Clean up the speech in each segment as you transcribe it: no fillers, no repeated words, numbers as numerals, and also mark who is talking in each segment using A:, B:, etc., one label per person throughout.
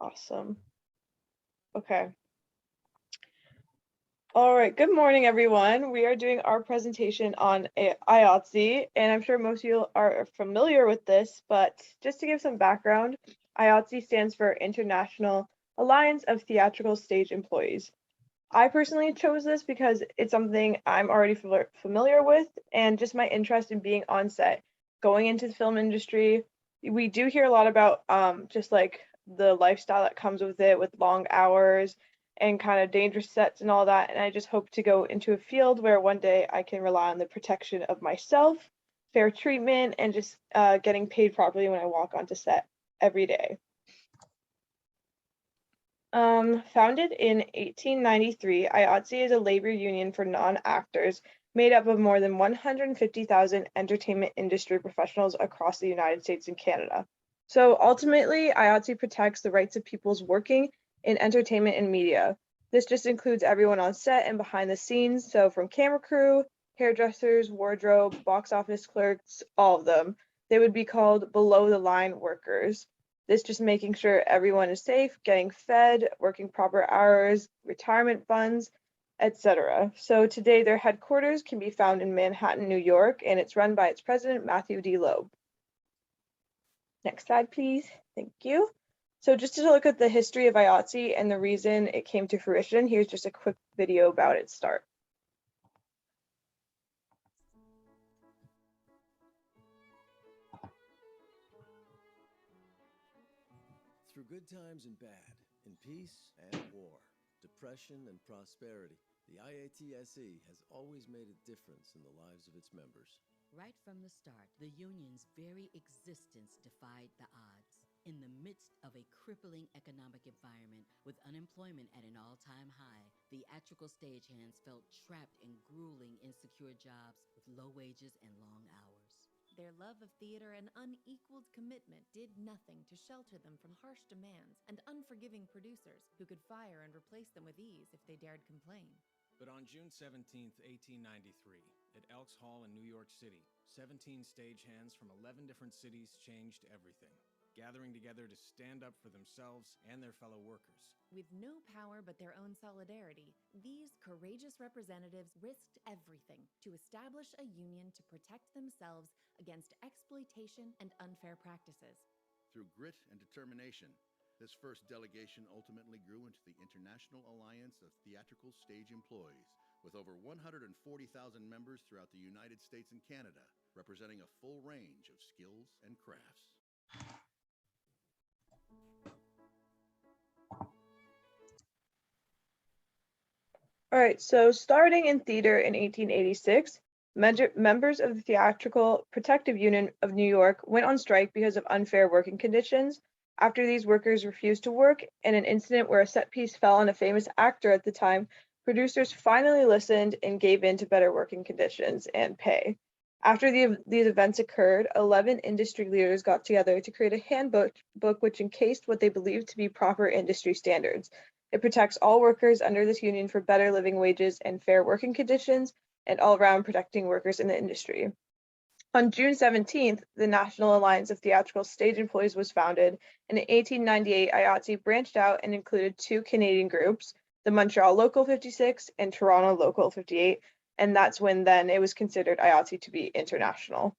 A: Awesome. Okay. All right. Good morning, everyone. We are doing our presentation on IATSE, and I'm sure most of you are familiar with this, but just to give some background, IATSE stands for International Alliance of Theatrical Stage Employees. I personally chose this because it's something I'm already familiar with, and just my interest in being on set, going into the film industry. We do hear a lot about just like the lifestyle that comes with it, with long hours and kind of dangerous sets and all that. And I just hope to go into a field where one day I can rely on the protection of myself, fair treatment, and just getting paid properly when I walk onto set every day. Founded in 1893, IATSE is a labor union for non-actors made up of more than 150,000 entertainment industry professionals across the United States and Canada. So ultimately, IATSE protects the rights of peoples working in entertainment and media. This just includes everyone on set and behind the scenes, so from camera crew, hairdressers, wardrobe, box office clerks, all of them. They would be called below the line workers. This just making sure everyone is safe, getting fed, working proper hours, retirement funds, etc. So today their headquarters can be found in Manhattan, New York, and it's run by its president, Matthew D. Loeb. Next slide, please. Thank you. So just to look at the history of IATSE and the reason it came to fruition, here's just a quick video about its start.
B: Through good times and bad, in peace and war, depression and prosperity, the IATSE has always made a difference in the lives of its members.
C: Right from the start, the union's very existence defied the odds. In the midst of a crippling economic environment with unemployment at an all-time high, theatrical stagehands felt trapped in grueling, insecure jobs with low wages and long hours.
D: Their love of theater and unequaled commitment did nothing to shelter them from harsh demands and unforgiving producers who could fire and replace them with ease if they dared complain.
E: But on June 17, 1893, at Elks Hall in New York City, 17 stagehands from 11 different cities changed everything, gathering together to stand up for themselves and their fellow workers.
D: With no power but their own solidarity, these courageous representatives risked everything to establish a union to protect themselves against exploitation and unfair practices.
F: Through grit and determination, this first delegation ultimately grew into the International Alliance of Theatrical Stage Employees, with over 140,000 members throughout the United States and Canada, representing a full range of skills and crafts.
A: All right, so starting in theater in 1886, members of the Theatrical Protective Union of New York went on strike because of unfair working conditions. After these workers refused to work in an incident where a set piece fell on a famous actor at the time, producers finally listened and gave in to better working conditions and pay. After these events occurred, 11 industry leaders got together to create a handbook which encased what they believed to be proper industry standards. It protects all workers under this union for better living wages and fair working conditions, and all around protecting workers in the industry. On June 17th, the National Alliance of Theatrical Stage Employees was founded, and in 1898, IATSE branched out and included two Canadian groups, the Montreal Local 56 and Toronto Local 58, and that's when then it was considered IATSE to be international.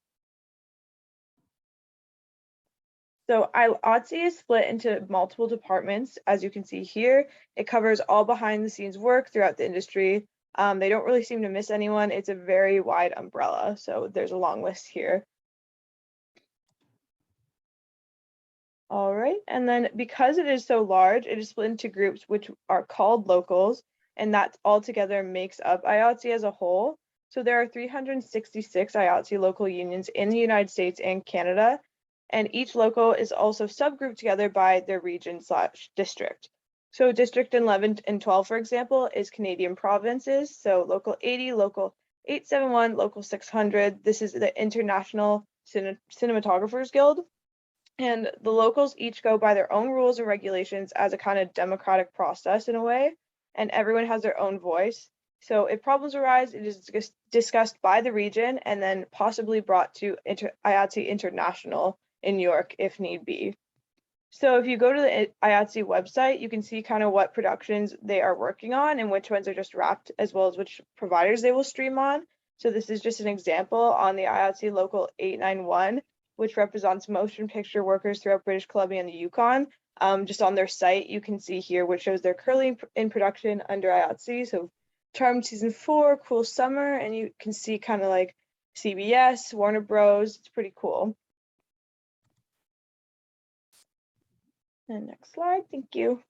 A: So IATSE is split into multiple departments, as you can see here. It covers all behind the scenes work throughout the industry. They don't really seem to miss anyone. It's a very wide umbrella, so there's a long list here. All right, and then because it is so large, it is split into groups which are called locals, and that altogether makes up IATSE as a whole. So there are 366 IATSE local unions in the United States and Canada, and each local is also subgrouped together by their region/district. So District 11 and 12, for example, is Canadian provinces. So Local 80, Local 871, Local 600. This is the International Cinematographers Guild. And the locals each go by their own rules and regulations as a kind of democratic process in a way, and everyone has their own voice. So if problems arise, it is discussed by the region and then possibly brought to IATSE International in New York if need be. So if you go to the IATSE website, you can see kind of what productions they are working on and which ones are just wrapped, as well as which providers they will stream on. So this is just an example on the IATSE Local 891, which represents motion picture workers throughout British Columbia and the Yukon. Just on their site, you can see here which shows they're currently in production under IATSE. So Charmed Season 4, Cool Summer, and you can see kind of like CBS, Warner Bros. It's pretty cool. And next slide, thank you.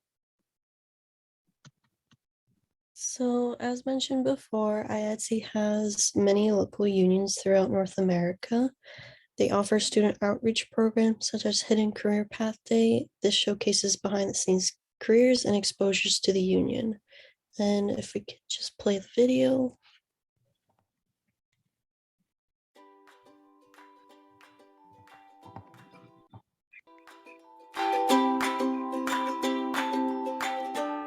G: So, as mentioned before, IATSE has many local unions throughout North America. They offer student outreach programs such as Hidden Career Path Day. This showcases behind the scenes careers and exposures to the union. And if we could just play the video.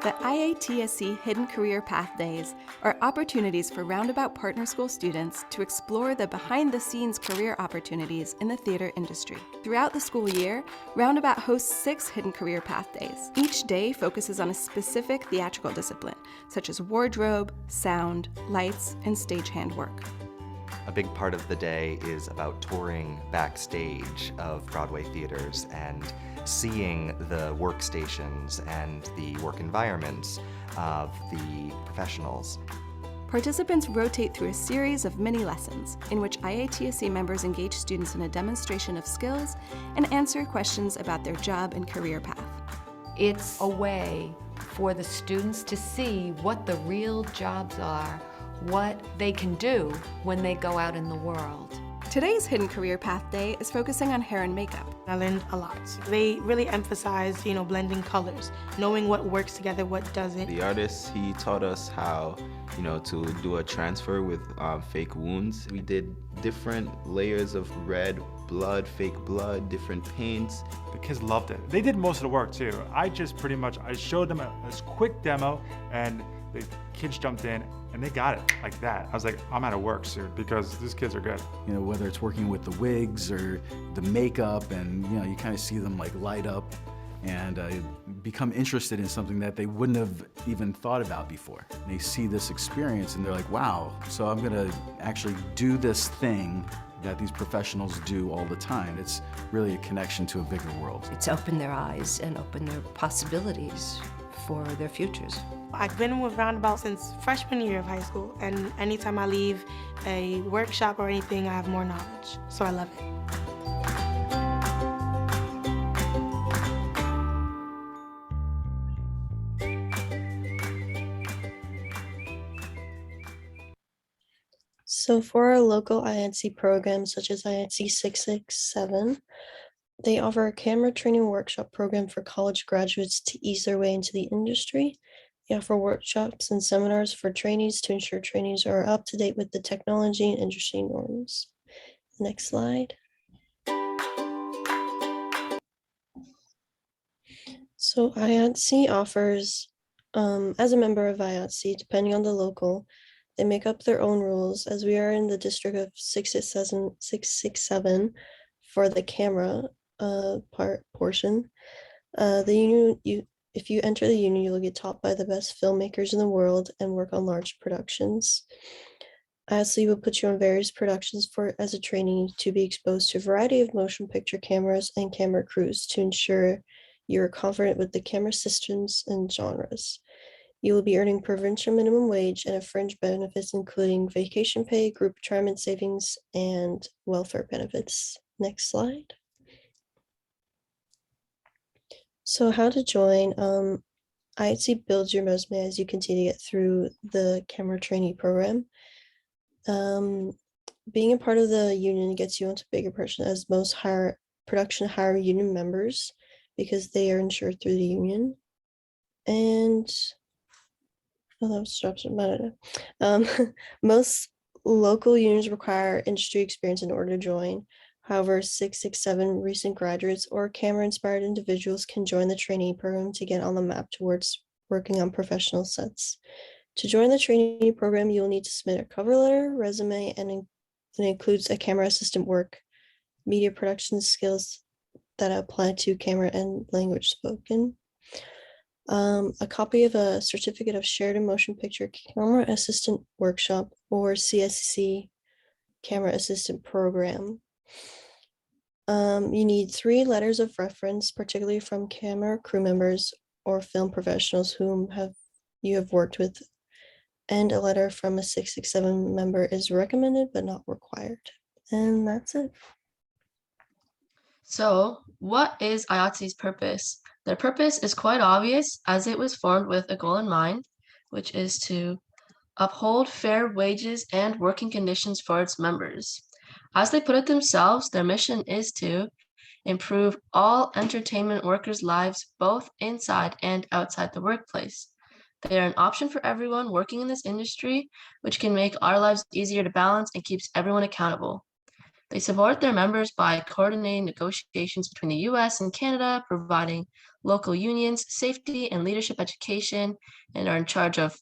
H: The IATSE Hidden Career Path Days are opportunities for Roundabout Partner School students to explore the behind-the-scenes career opportunities in the theater industry. Throughout the school year, Roundabout hosts 6 Hidden Career Path Days. Each day focuses on a specific theatrical discipline, such as wardrobe, sound, lights, and stagehand work.
I: A big part of the day is about touring backstage of Broadway theaters and seeing the workstations and the work environments of the professionals.
H: Participants rotate through a series of mini lessons in which IATSE members engage students in a demonstration of skills and answer questions about their job and career path.
J: It's a way for the students to see what the real jobs are, what they can do when they go out in the world.
H: Today's Hidden Career Path Day is focusing on hair and makeup.
K: I learned a lot. They really emphasized, blending colors, knowing what works together, what doesn't.
L: The artist, he taught us how, to do a transfer with fake wounds. We did different layers of red blood, fake blood, different paints.
M: The kids loved it. They did most of the work too. I showed them a quick demo and the kids jumped in and they got it like that. I was like, I'm out of work soon because these kids are good.
N: Whether it's working with the wigs or the makeup, and you kind of see them like light up and become interested in something that they wouldn't have even thought about before. They see this experience and they're like, wow, so I'm gonna actually do this thing that these professionals do all the time. It's really a connection to a bigger world.
O: It's opened their eyes and opened their possibilities for their futures.
K: I've been with Roundabout since freshman year of high school, and anytime I leave a workshop or anything, I have more knowledge, so I love it.
G: So for our local IATSE programs, such as IATSE 667, they offer a camera training workshop program for college graduates to ease their way into the industry. They offer workshops and seminars for trainees to ensure trainees are up to date with the technology and industry norms. Next slide. So IATSE offers, as a member of IATSE, depending on the local, they make up their own rules. As we are in the district of 667 for the camera portion, the union, if you enter the union, you will get taught by the best filmmakers in the world and work on large productions. IATSE will put you on various productions as a trainee to be exposed to a variety of motion picture cameras and camera crews to ensure you're confident with the camera systems and genres. You will be earning provincial minimum wage and a fringe benefits including vacation pay, group retirement savings, and welfare benefits. Next slide. So how to join, IATSE builds your resume as you continue to get through the camera trainee program. Being a part of the union gets you onto bigger production as most production hire union members because they are insured through the union. And most local unions require industry experience in order to join. However, 667 recent graduates or camera-inspired individuals can join the trainee program to get on the map towards working on professional sets. To join the trainee program, you will need to submit a cover letter, resume, and it includes a camera assistant work, media production skills, that apply to camera and language spoken. A copy of a certificate of shared and motion picture camera assistant workshop, or CSC camera assistant program. You need 3 letters of reference, particularly from camera crew members or film professionals whom you have worked with, and a letter from a 667 member is recommended but not required. And that's it.
P: So, what is IATSE's purpose? Their purpose is quite obvious, as it was formed with a goal in mind, which is to uphold fair wages and working conditions for its members. As they put it themselves, their mission is to improve all entertainment workers' lives both inside and outside the workplace. They are an option for everyone working in this industry, which can make our lives easier to balance and keeps everyone accountable. They support their members by coordinating negotiations between the US and Canada, providing local unions safety and leadership education, and are in charge of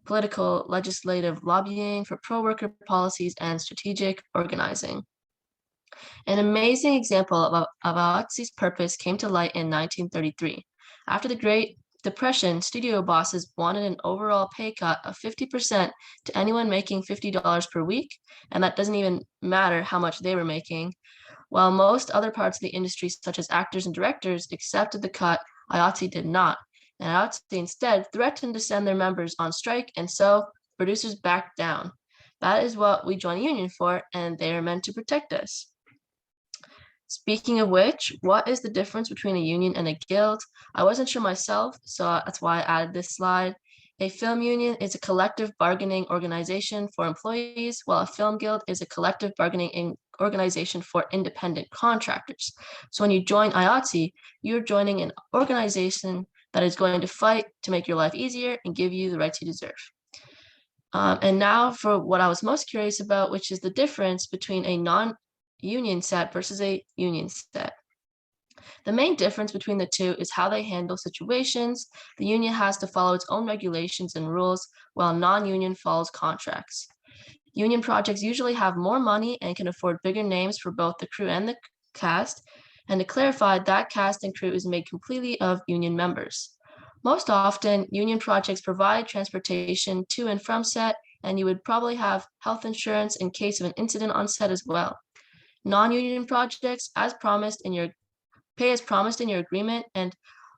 P: political, legislative lobbying for pro-worker policies and strategic organizing. An amazing example of IATSE's purpose came to light in 1933. After the Great Depression, studio bosses wanted an overall pay cut of 50% to anyone making $50 per week, and that doesn't even matter how much they were making. While most other parts of the industry, such as actors and directors, accepted the cut, IATSE did not. And IATSE instead threatened to send their members on strike, and so producers backed down. That is what we join a union for, and they are meant to protect us. Speaking of which, what is the difference between a union and a guild? I wasn't sure myself, so that's why I added this slide. A film union is a collective bargaining organization for employees, while a film guild is a collective bargaining organization for independent contractors. So when you join IATSE, you're joining an organization that is going to fight to make your life easier and give you the rights you deserve. And now for what I was most curious about, which is the difference between a non-union set versus a union set. The main difference between the two is how they handle situations. The union has to follow its own regulations and rules, while non-union follows contracts. Union projects usually have more money and can afford bigger names for both the crew and the cast. And to clarify, that cast and crew is made completely of union members. Most often, union projects provide transportation to and from set, and you would probably have health insurance in case of an incident on set as well. Non-union projects, pay as promised in your agreement, and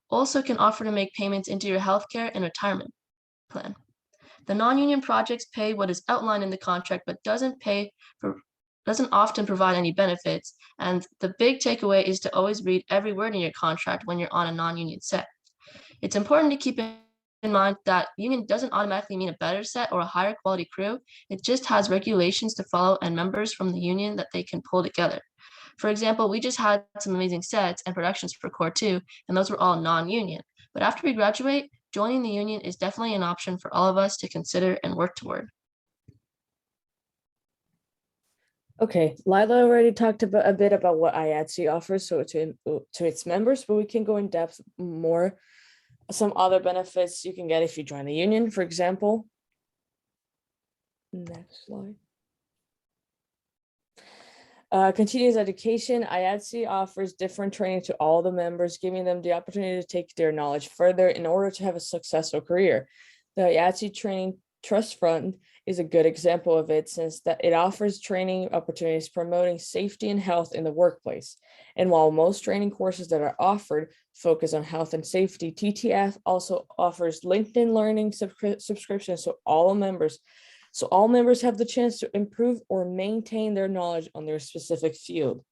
P: also can offer to make payments into your healthcare and retirement plan. The non-union projects pay what is outlined in the contract, but doesn't often provide any benefits. And the big takeaway is to always read every word in your contract when you're on a non-union set. It's important to keep in mind that union doesn't automatically mean a better set or a higher quality crew. It just has regulations to follow and members from the union that they can pull together. For example, we just had some amazing sets and productions for Core 2, and those were all non-union. But after we graduate, joining the union is definitely an option for all of us to consider and work toward.
Q: Okay, Layla already talked about a bit about what IATSE offers to its members, but we can go in depth more. Some other benefits you can get if you join the union, for example. Next slide. Continuous education. IATSE offers different training to all the members, giving them the opportunity to take their knowledge further in order to have a successful career. The IATSE Training Trust Fund is a good example of it, since that it offers training opportunities promoting safety and health in the workplace. And while most training courses that are offered focus on health and safety, TTF also offers LinkedIn Learning subscriptions to all members. So all members have the chance to improve or maintain their knowledge on their specific field.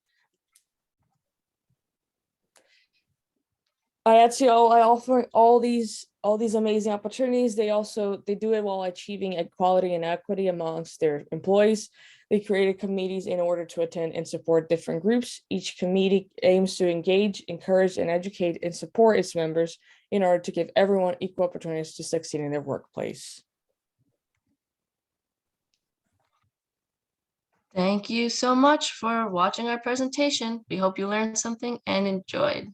Q: IATSE offer all these amazing opportunities. They do it while achieving equality and equity amongst their employees. They created committees in order to attend and support different groups. Each committee aims to engage, encourage, and educate and support its members in order to give everyone equal opportunities to succeed in their workplace.
P: Thank you so much for watching our presentation. We hope you learned something and enjoyed.